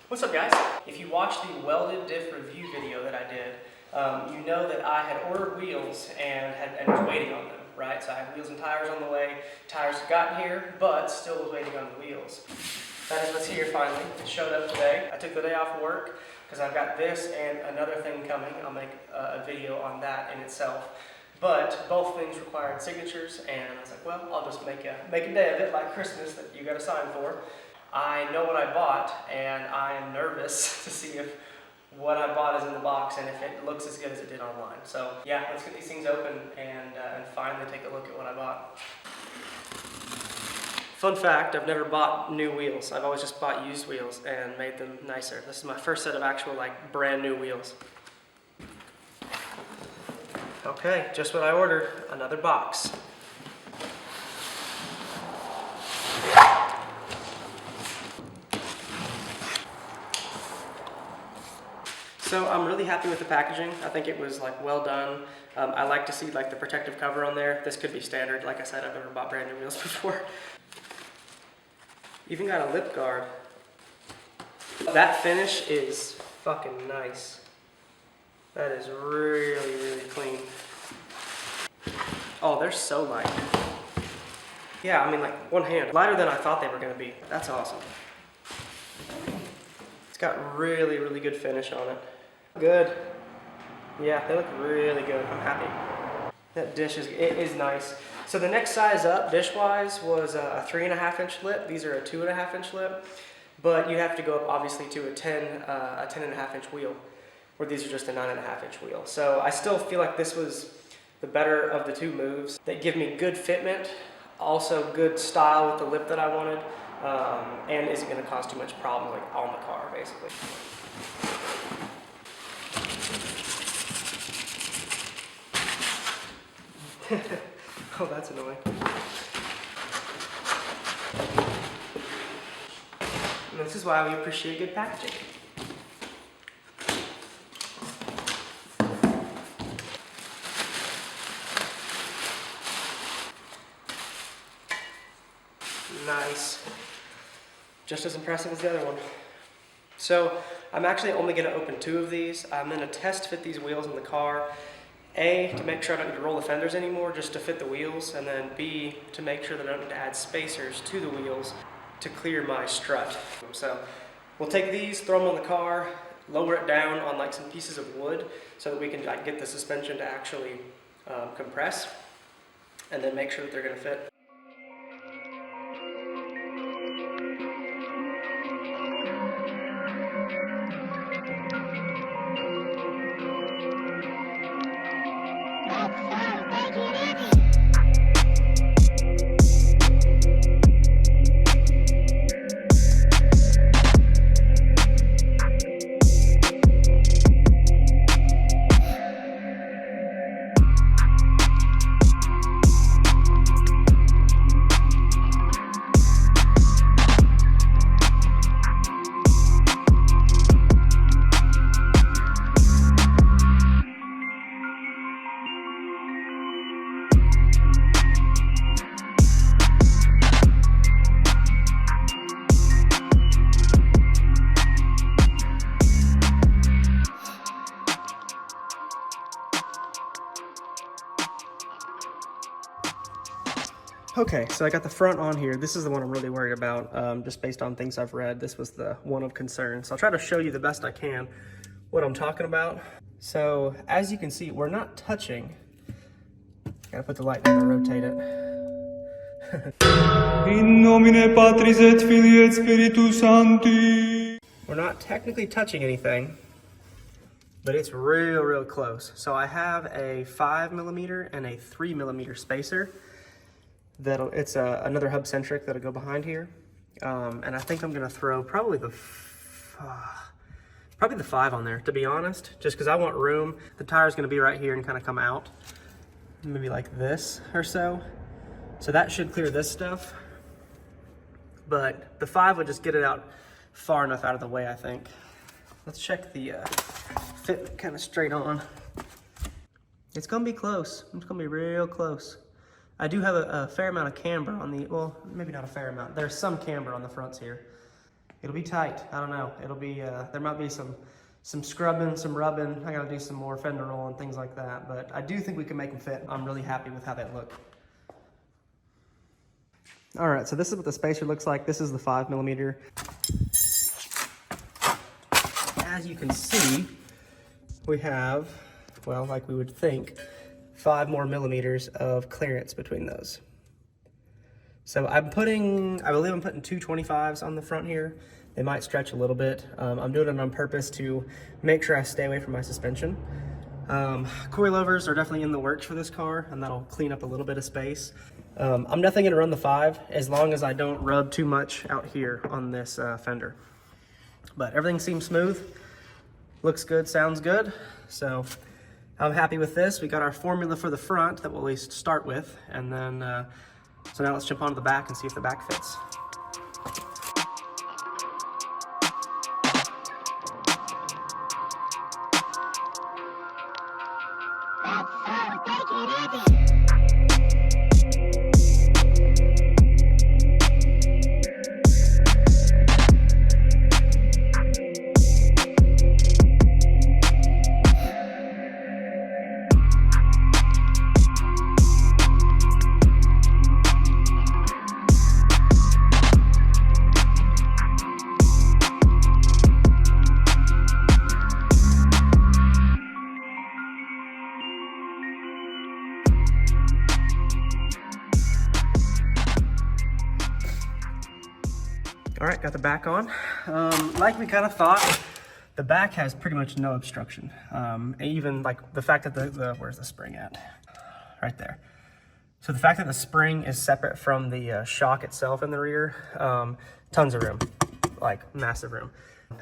What's up, guys? If you watched the welded diff review video that I did, you know that I had ordered wheels and was waiting on them, right? So I had wheels and tires on the way. Tires had gotten here, but still was waiting on the wheels. That is what's here finally. It showed up today. I took the day off of work because I've got this and another thing coming. I'll make a video on that in itself. But both things required signatures, and I was like, well, I'll just make a day of it, like Christmas that you got to sign for. I know what I bought, and I am nervous to see if what I bought is in the box and if it looks as good as it did online. So yeah, let's get these things open and finally take a look at what I bought. Fun fact, I've never bought new wheels. I've always just bought used wheels and made them nicer. This is my first set of actual brand new wheels. Okay, just what I ordered, another box. So I'm really happy with the packaging. I think it was well done. I like to see the protective cover on there. This could be standard. Like I said, I've never bought brand new wheels before. Even got a lip guard. That finish is fucking nice. That is really, really clean. Oh, they're so light. Yeah, I mean one hand. Lighter than I thought they were gonna be. That's awesome. It's got really, really good finish on it. Good. Yeah, they look really good. I'm happy. That dish is nice. So the next size up, dish-wise, was a 3.5-inch lip. These are a 2.5-inch lip, but you have to go up obviously to a 10.5-inch wheel, where these are just a 9.5-inch wheel. So I still feel like this was the better of the two moves. They give me good fitment, also good style with the lip that I wanted, and isn't going to cause too much problem on the car, basically. Oh, that's annoying. And this is why we appreciate good packaging. Nice. Just as impressive as the other one. So I'm actually only going to open 2 of these. I'm going to test fit these wheels in the car. A, to make sure I don't need to roll the fenders anymore, just to fit the wheels, and then B, to make sure that I don't need to add spacers to the wheels to clear my strut. So we'll take these, throw them on the car, lower it down on some pieces of wood so that we can get the suspension to actually compress, and then make sure that they're going to fit. Okay, so I got the front on here. This is the one I'm really worried about, just based on things I've read. This was the one of concern. So I'll try to show you the best I can what I'm talking about. So as you can see, we're not touching. Gotta put the light down to rotate it. In nomine Patris et Filii et Spiritus Sancti. We're not technically touching anything, but it's real close. So I have a 5mm and a 3mm spacer. It's another hub centric that'll go behind here, and I think I'm gonna throw probably the 5 on there, to be honest, just because I want room. The tire's gonna be right here and kind of come out, maybe like this or so. So that should clear this stuff, but the 5 would just get it out far enough out of the way, I think. Let's check the fit kind of straight on. It's gonna be close. It's gonna be real close. I do have a fair amount of camber on the, well, maybe not a fair amount. There's some camber on the fronts here. it'll be tight. I don't know. It'll be, there might be some scrubbing, some rubbing. I gotta do some more fender roll and things like that, but I do think we can make them fit. I'm really happy with how they look. All right, so this is what the spacer looks like. This is the 5mm. As you can see, we have, well, like we would think, 5 more millimeters of clearance between those. So I believe I'm putting 225s on the front here. They might stretch a little bit. I'm doing it on purpose to make sure I stay away from my suspension. Coilovers are definitely in the works for this car, and that'll clean up a little bit of space. I'm definitely gonna run the 5 as long as I don't rub too much out here on this fender. But everything seems smooth, looks good, sounds good. So I'm happy with this. We got our formula for the front that we'll at least start with. And then, so now let's jump onto the back and see if the back fits. All right, got the back on. Like we kind of thought, the back has pretty much no obstruction. Even like the fact that where's the spring at? Right there. So the fact that the spring is separate from the shock itself in the rear, tons of room, like massive room.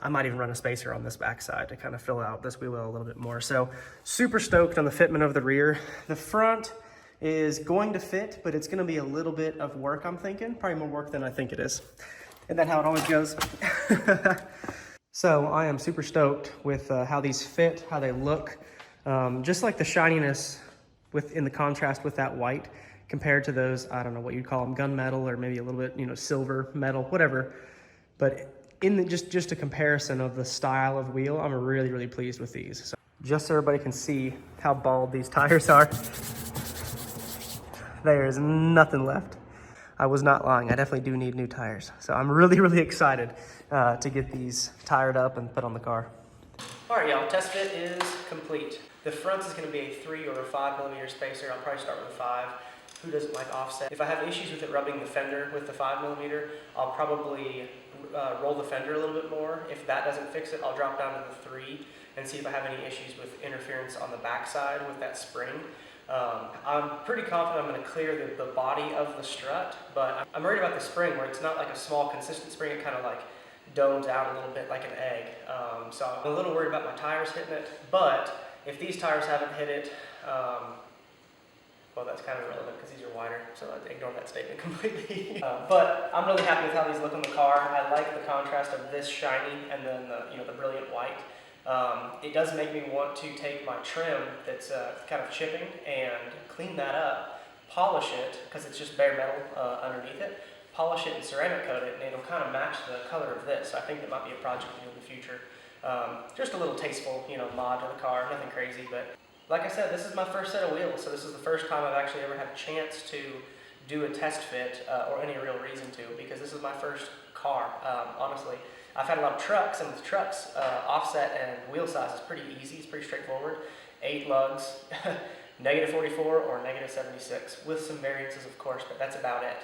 I might even run a spacer on this backside to kind of fill out this wheel well a little bit more. So super stoked on the fitment of the rear. The front is going to fit, but it's gonna be a little bit of work, I'm thinking. Probably more work than I think it is. Isn't that how it always goes? So I am super stoked with how these fit, how they look. Just like the shininess in the contrast with that white compared to those, I don't know what you'd call them, gunmetal or maybe a little bit, silver, metal, whatever. But in the, just a comparison of the style of wheel, I'm really, really pleased with these. So just so everybody can see how bald these tires are, there is nothing left. I was not lying. I definitely do need new tires. So I'm really, really excited to get these tired up and put on the car. All right, y'all, test fit is complete. The front is gonna be a 3 or a 5mm spacer. I'll probably start with a 5. Who doesn't like offset? If I have issues with it rubbing the fender with the 5mm, I'll probably roll the fender a little bit more. If that doesn't fix it, I'll drop down to the 3 and see if I have any issues with interference on the backside with that spring. I'm pretty confident I'm going to clear the body of the strut, but I'm worried about the spring where it's not like a small consistent spring. It kind of like domes out a little bit like an egg. So I'm a little worried about my tires hitting it, but if these tires haven't hit it, well, that's kind of irrelevant because these are wider, so I'd ignore that statement completely. But I'm really happy with how these look on the car. I like the contrast of this shiny and then the brilliant white. It does make me want to take my trim that's kind of chipping and clean that up, polish it, because it's just bare metal underneath it, polish it and ceramic coat it, and it'll kind of match the color of this. So I think that might be a project to do in the future. Just a little tasteful, mod to the car, nothing crazy, but like I said, this is my first set of wheels, so this is the first time I've actually ever had a chance to do a test fit or any real reason to, because this is my first car, honestly. I've had a lot of trucks, and with trucks, offset and wheel size is pretty easy. It's pretty straightforward. 8 lugs, -44 or -76, with some variances, of course, but that's about it.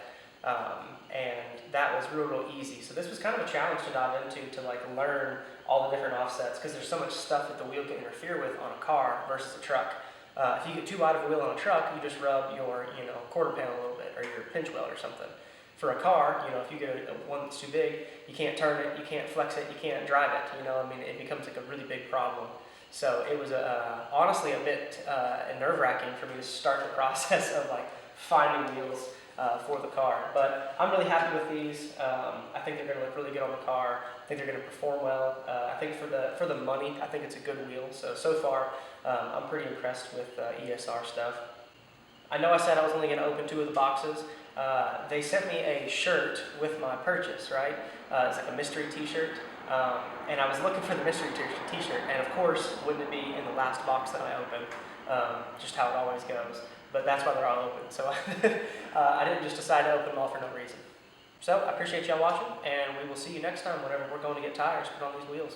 And that was real easy. So this was kind of a challenge to dive into, to like learn all the different offsets, because there's so much stuff that the wheel can interfere with on a car versus a truck. If you get too wide of a wheel on a truck, you just rub your quarter panel a little bit, or your pinch weld or something. For a car, if you get one that's too big, you can't turn it, you can't flex it, you can't drive it. It becomes like a really big problem. So it was honestly a bit nerve-wracking for me to start the process of like finding wheels for the car. But I'm really happy with these. I think they're going to look really good on the car. I think they're going to perform well. I think for the money, I think it's a good wheel. So far, I'm pretty impressed with ESR stuff. I know I said I was only going to open 2 of the boxes. they sent me a shirt with my purchase, right? It's like a mystery t-shirt. And I was looking for the mystery t-shirt, and of course, wouldn't it be in the last box that I opened? Just how it always goes. But that's why they're all open. So I didn't just decide to open them all for no reason. So I appreciate y'all watching, and we will see you next time whenever we're going to get tires put on these wheels.